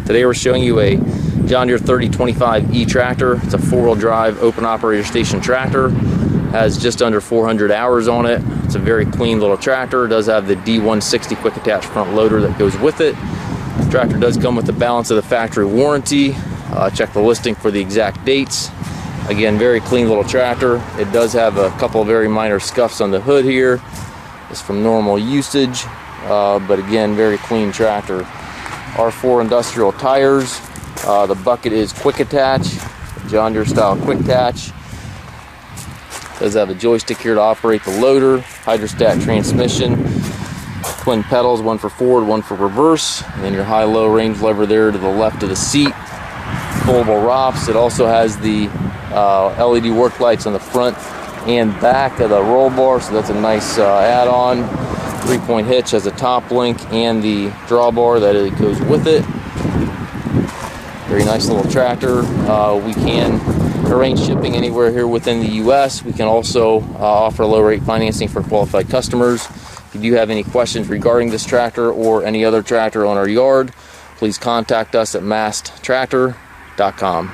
Today we're showing you a John Deere 3025E tractor. It's a 4-wheel drive open operator station tractor. Has just under 400 hours on it. It's a very clean little tractor. It does have the D160 quick attach front loader that goes with it. The tractor does come with the balance of the factory warranty. Check the listing for the exact dates. Again, very clean little tractor. It does have a couple of very minor scuffs on the hood here. It's from normal usage, but again, very clean tractor. R4 industrial tires. The bucket is quick attach, John Deere style quick attach. Does have a joystick here to operate the loader, hydrostat transmission, twin pedals, one for forward, one for reverse, and then your high-low range lever there to the left of the seat. Foldable ROPS. It also has the LED work lights on the front and back of the roll bar, so that's a nice add-on. 3-point hitch has a top link and the drawbar that it goes with it. Very nice little tractor. We can arrange shipping anywhere here within the U.S. We can also offer low rate financing for qualified customers. If you do have any questions regarding this tractor or any other tractor on our yard, please contact us at masttractor.com.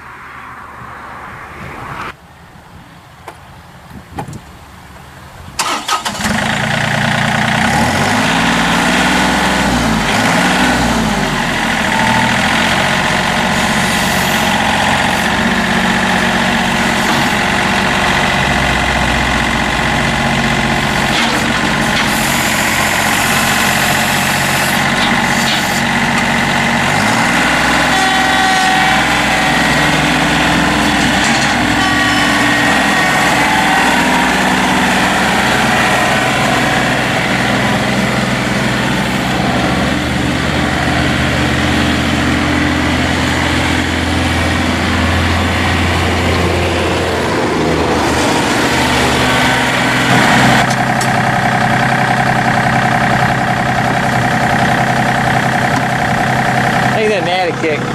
Kick.